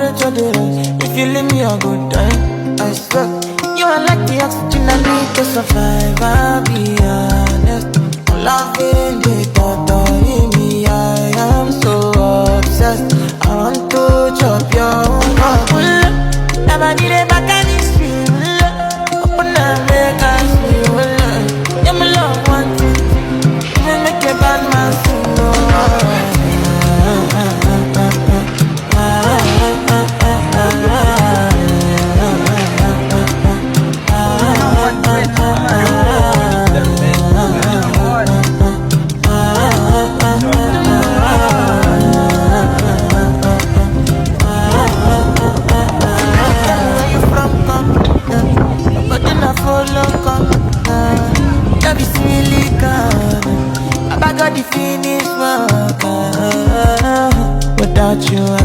marriage or the rest. If you leave me a good time, I swear. You are like the oxygen I need to survive, I'll be honest. I'm loving the thought of me, I am so obsessed. I want to chop your heart. Never did it back and it's real. Open up, make us feel. Yeah, my love one thing. You make a bad man sing, without you